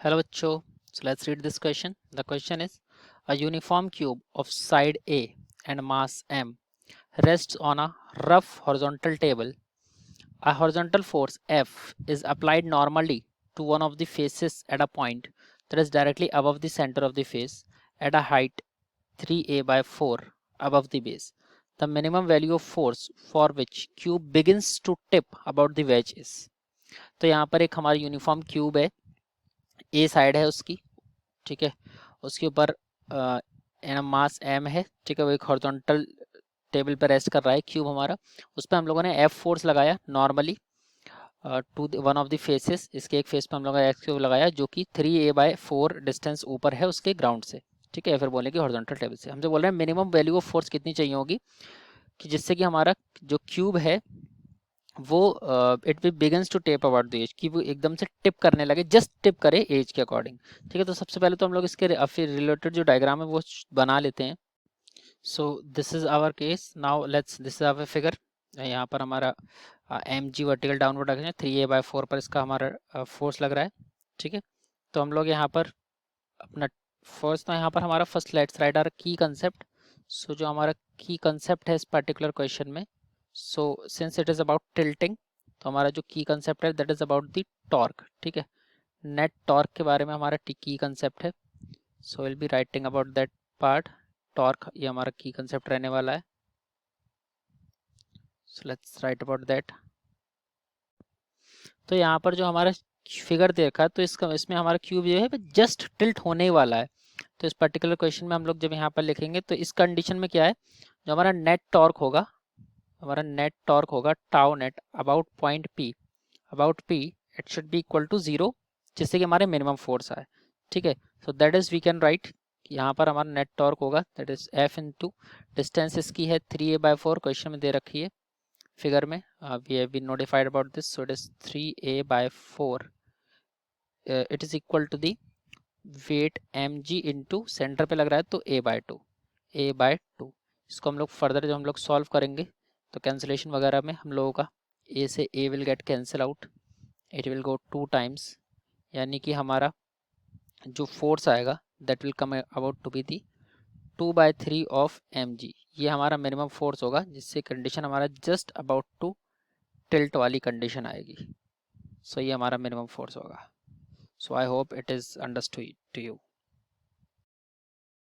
Hello bachcho, so let's read this question. The question is, a uniform cube of side A and mass m rests on a rough horizontal table. A horizontal force F is applied normally to one of the faces at a point that is directly above the center of the face at a height 3a by 4 above the base. The minimum value of force for which cube begins to tip about the wedge is. तो यहाँ पर एक हमारी uniform cube है, ए side है उसकी, ठीक है, उसके ऊपर मास एम है, ठीक है, वो एक हॉरिजॉन्टल टेबल पर रेस्ट कर रहा है क्यूब हमारा। उस पर हम लोगों ने एफ फोर्स लगाया normally to one of the faces, इसके एक फेस पे हम लोगों ने एक्स क्यूब लगाया जो कि 3a/4 डिस्टेंस ऊपर है उसके ग्राउंड से, ठीक है, फिर बोले कि हॉरिजॉन्टल टेबल से। हमसे बोल रहे हैं मिनिमम वैल्यू ऑफ फोर्स कितनी चाहिए होगी कि जिससे कि हमारा जो क्यूब है वो it will begins to tip about the edge, कि वो एकदम से टिप करने लगे, जस्ट टिप करे एज के अकॉर्डिंग, ठीक है। तो सबसे पहले तो हम लोग इसके फिर रिलेटेड जो डायग्राम है वो बना लेते हैं। So this is our case now, let's this is our figure. यहाँ पर हमारा M G vertical downward direction 3a/4 पर इसका हमारा फोर्स लग रहा है, ठीक है। तो हम लोग यहाँ पर अपना फर्स्ट, तो यहाँ पर हमारा फर्स्ट लेट्स राइट आवर की कंसेप्ट। सो जो हमारा की कंसेप्ट है इस पर्टिकुलर क्वेश्चन में, so since it is about tilting, तो हमारा जो की कंसेप्ट है that is about the torque, ठीक है। नेट टॉर्क के बारे में हमारा की कंसेप्ट है। So will be writing about that part, torque, ये हमारा की कंसेप्ट रहने वाला है। So let's write about that. तो यहाँ पर जो हमारा फिगर देखा तो इसमें हमारा क्यूब जो है जस्ट टिल्ट होने वाला है। तो इस पर्टिकुलर क्वेश्चन में हम लोग जब यहाँ पर लिखेंगे तो इस कंडीशन में क्या है, जो हमारा नेट टॉर्क होगा, हमारा नेट टॉर्क होगा tau net about point P, about P it should be equal to 0, जिससे कि हमारे मिनिमम फोर्स आए, ठीक है। So that is we can write, यहाँ पर हमारा नेट टॉर्क होगा that is F into distance इसकी है 3a/4 क्वेश्चन में दे रखी है फिगर में, we have been notified about this. So it is 3a/4, it is equal to the weight M G into centre पे लग रहा है तो a/2, a/2। इसको हम लोग फर्दर जब हम लोग सॉल्व करेंगे तो कैंसिलेशन वगैरह में हम लोगों का a से a will get cancel out, it will go 2 times, यानी कि हमारा जो फोर्स आएगा that will come about to be the 2/3 of mg। ये हमारा मिनिमम फोर्स होगा जिससे कंडीशन हमारा जस्ट अबाउट टू टिल्ट वाली कंडीशन आएगी। सो ये हमारा मिनिमम फोर्स होगा। So I hope it is understood to you.